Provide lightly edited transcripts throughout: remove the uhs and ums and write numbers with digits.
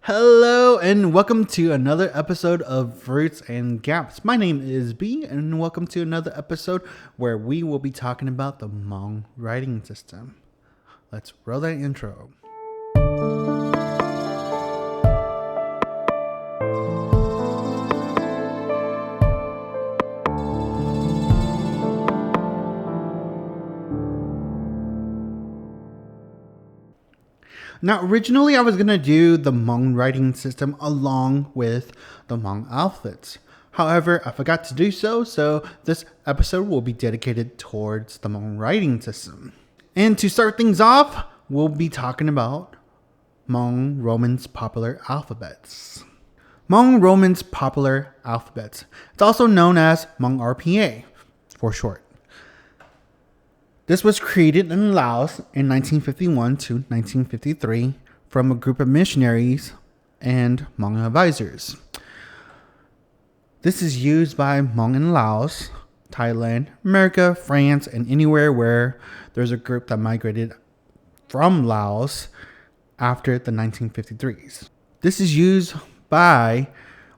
Hello and welcome to another episode of Roots and Gaps. My name is B and welcome to another episode where we will be talking about the Hmong writing system. Let's roll that intro. Now, originally I was going to do the Hmong writing system along with the Hmong alphabets. However, I forgot to do so this episode will be dedicated towards the Hmong writing system. And to start things off, we'll be talking about Hmong Romance popular alphabets. Hmong Romance popular alphabets. It's also known as Hmong RPA for short. This was created in Laos in 1951 to 1953 from a group of missionaries and Hmong advisors. This is used by Hmong in Laos, Thailand, America, France, and anywhere where there's a group that migrated from Laos after the 1953s. This is used by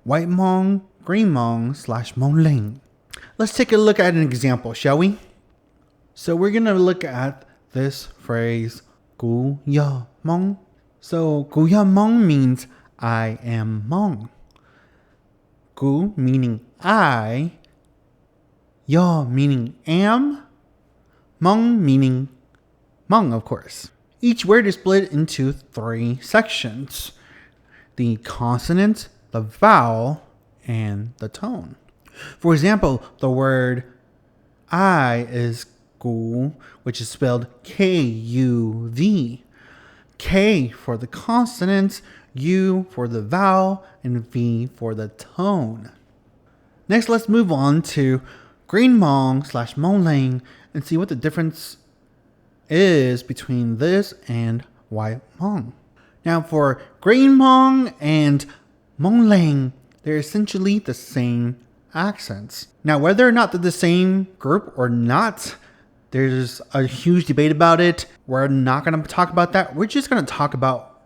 White Hmong, Green Hmong / Hmong Ling. Let's take a look at an example, shall we? So we're going to look at this phrase, Gu Ya Hmong. So Gu Ya Hmong means I am Hmong. Gu meaning I, Ya meaning am, Hmong meaning Hmong, of course. Each word is split into 3 sections: the consonant, the vowel, and the tone. For example, the word I is Gu, which is spelled K-U-V. K for the consonants, U for the vowel, and V for the tone. Next, let's move on to Green Hmong / Hmong Ling and see what the difference is between this and White Hmong. Now, for Green Hmong and Hmong Ling, they're essentially the same accents. Now, whether or not they're the same group or not, there's a huge debate about it. We're not going to talk about that. We're just going to talk about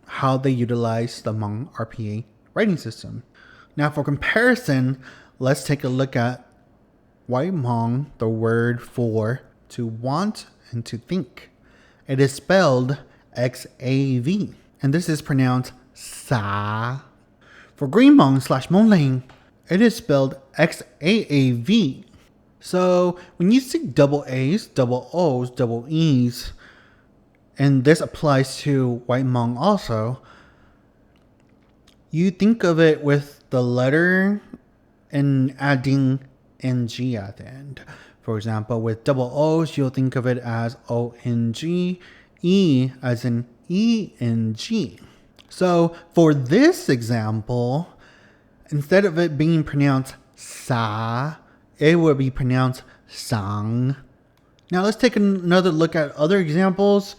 how they utilize the Hmong RPA writing system. Now, for comparison, let's take a look at White Hmong, the word for to want and to think. It is spelled X-A-V, and this is pronounced Sa. For Green Hmong / Hmong Ling, it is spelled X-A-A-V. So when you see double A's, double O's, double E's, and this applies to White Hmong also, you think of it with the letter and adding NG at the end. For example, with double O's, you'll think of it as O-N-G, E as in E-N-G. So for this example, instead of it being pronounced Sa, it will be pronounced Sang. Now let's take another look at other examples.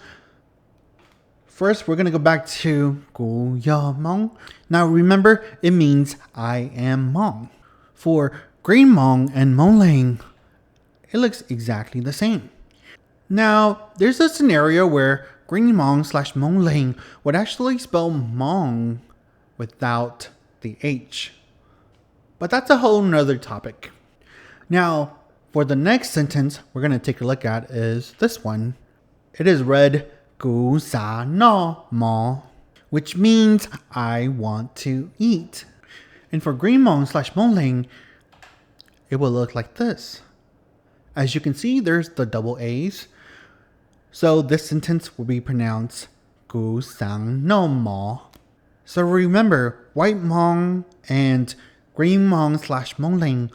First, we're going to go back to Gu Ya Hmong. Now remember, it means I am Hmong. For Green Hmong and Hmong Ling, it looks exactly the same. Now, there's a scenario where Green Hmong / Hmong Ling would actually spell Hmong without the H. But that's a whole nother topic. Now, for the next sentence we're going to take a look at is this one. It is read Gu Sa No Mo, which means I want to eat. And for Green Hmong / Hmong Ling, it will look like this. As you can see, there's the double A's. So this sentence will be pronounced Gu Sang No Mo. So remember, White Hmong and Green Hmong / Hmong Ling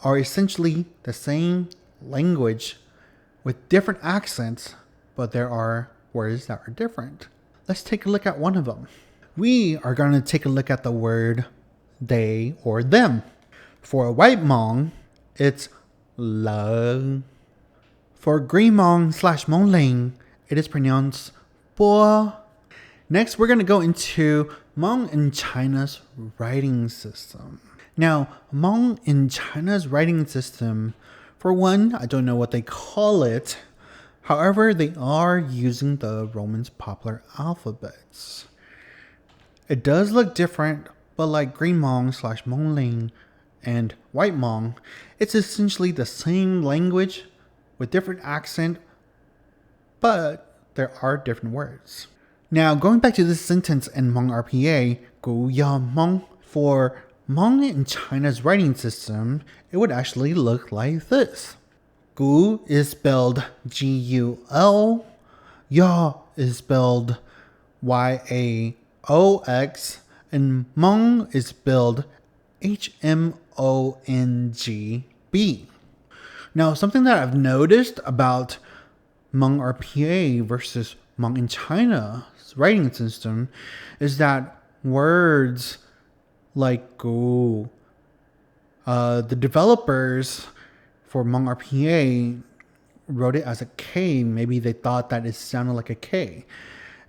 are essentially the same language with different accents, but there are words that are different. Let's take a look at one of them. We are going to take a look at the word they or them. For White Hmong, it's la. For Green Hmong / Hmong Ling, it is pronounced bo. Next, we're going to go into Hmong in China's writing system. Now, Hmong in China's writing system, for one, I don't know what they call it. However, they are using the Romance popular alphabets. It does look different, but like Green Hmong / Hmong Ling and White Hmong, it's essentially the same language with different accent, but there are different words. Now, going back to this sentence in Hmong RPA, Gu Ya Hmong, for Hmong in China's writing system, it would actually look like this. Gu is spelled Gul, Ya is spelled Yaox, and Hmong is spelled Hmongb. Now, something that I've noticed about Hmong RPA versus Hmong in China's writing system is that words like Gu, the developers for Hmong RPA wrote it as a K. Maybe they thought that it sounded like a K.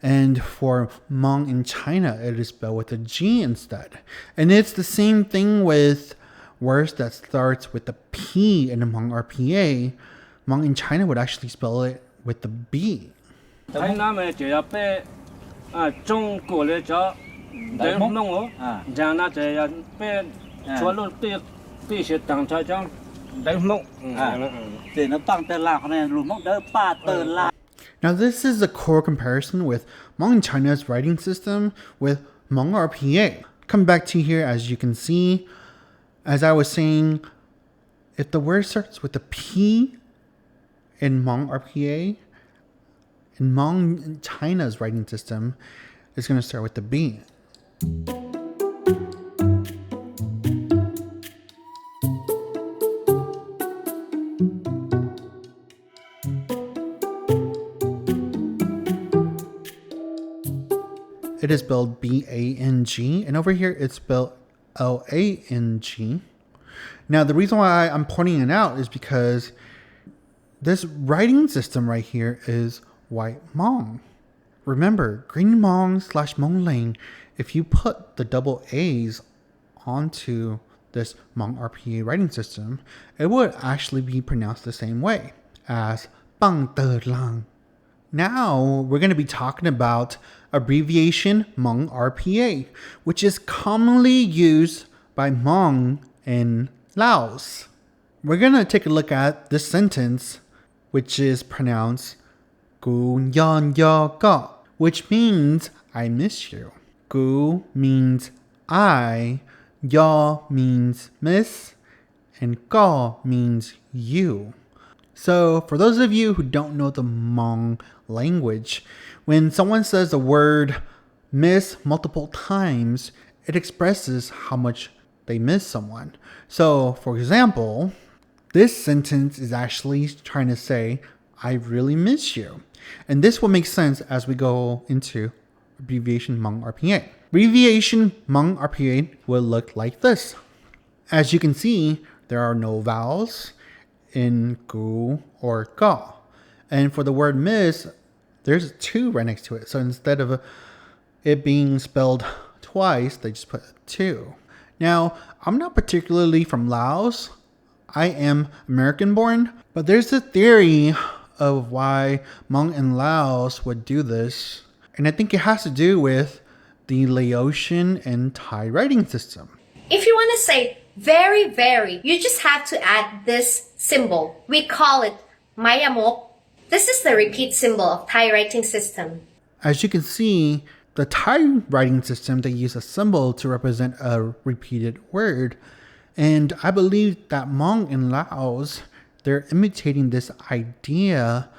And for Hmong in China, it is spelled with a G instead. And it's the same thing with words that starts with a P in Hmong RPA. Hmong in China would actually spell it with the B. Now this is a core comparison with Hmong in China's writing system with Hmong RPA. Come back to here, as you can see, as I was saying, if the word starts with a P in Hmong RPA, in Hmong in China's writing system, it's going to start with the B. It is spelled B-A-N-G, and over here it's spelled L-A-N-G. Now, the reason why I'm pointing it out is because this writing system right here is White Hmong. Remember, Green Hmong / Hmong Ling, if you put the double A's onto this Hmong RPA writing system, it would actually be pronounced the same way as Bang De Lang. Now, we're going to be talking about abbreviation Hmong RPA, which is commonly used by Hmong in Laos. We're going to take a look at this sentence, which is pronounced Gu Yan Ya Ga, which means I miss you. Gu means I, Ya means miss, and Ga means you. So for those of you who don't know the Hmong language, when someone says the word miss multiple times, it expresses how much they miss someone. So for example, this sentence is actually trying to say, I really miss you. And this will make sense as we go into abbreviation Hmong RPA. Abbreviation Hmong RPA will look like this. As you can see, there are no vowels in Gu or Ga. And for the word miss, there's 2 right next to it. So instead of it being spelled twice, they just put 2. Now, I'm not particularly from Laos. I am American born, but there's a theory of why Hmong in Laos would do this. And I think it has to do with the Laotian and Thai writing system. If you want to say very, very, you just have to add this symbol. We call it Mayamok. This is the repeat symbol of Thai writing system. As you can see, the Thai writing system, they use a symbol to represent a repeated word. And I believe that Hmong in Laos, they're imitating this idea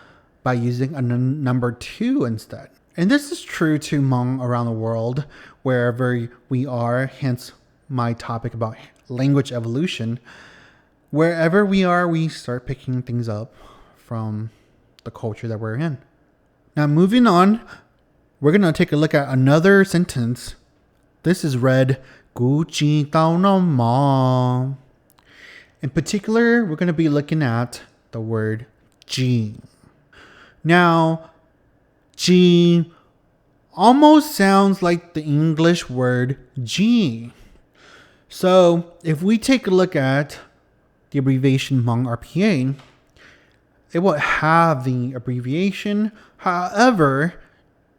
by using a number 2 instead. And this is true to Hmong around the world, wherever we are, hence my topic about language evolution. Wherever we are, we start picking things up from the culture that we're in. Now, moving on, we're going to take a look at another sentence. This is read, Gu Chi Tao No Ma. In particular, we're going to be looking at the word G. Now, G almost sounds like the English word G. So if we take a look at the abbreviation Hmong RPA, it will have the abbreviation. However,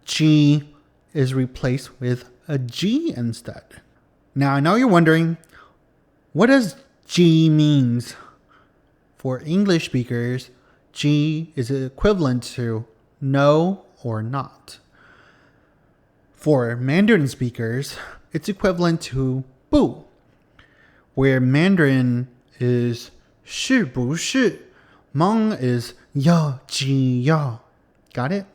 G is replaced with a G instead. Now I know you're wondering, what does G means? For English speakers, G is equivalent to no or not. For Mandarin speakers, it's equivalent to 不, where Mandarin is 是不是, Hmong is 要几要. Got it?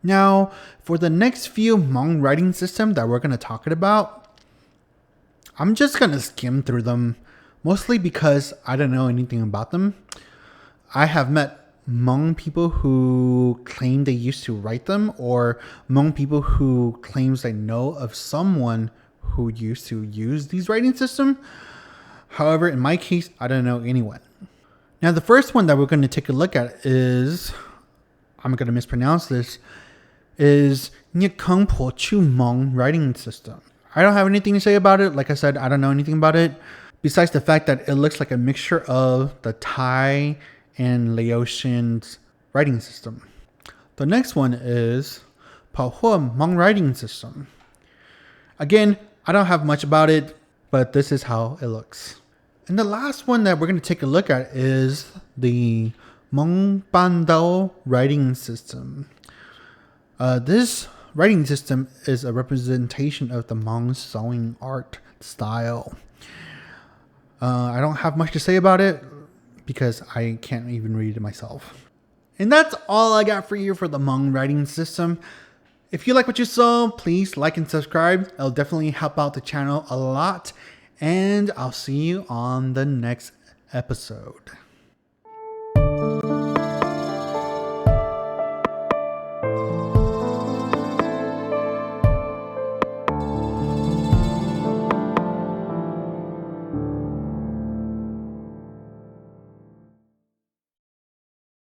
Now, for the next few Hmong writing system that we're going to talk about, I'm just going to skim through them, mostly because I don't know anything about them. I have met Hmong people who claim they used to write them, or Hmong people who claims they know of someone who used to use these writing systems. However, in my case, I don't know anyone. Now, the first one that we're going to take a look at is, I'm going to mispronounce this, is Nhkung Po Chu Hmong writing system. I don't have anything to say about it. Like I said, I don't know anything about it, besides the fact that it looks like a mixture of the Thai and Laotian's writing system. The next one is Pa Hua Hmong writing system. Again, I don't have much about it, but this is how it looks. And the last one that we're going to take a look at is the Hmong Ban Dao writing system. This writing system is a representation of the Hmong sewing art style. I don't have much to say about it because I can't even read it myself. And that's all I got for you for the Hmong writing system. If you like what you saw, please like and subscribe. It'll definitely help out the channel a lot. And I'll see you on the next episode.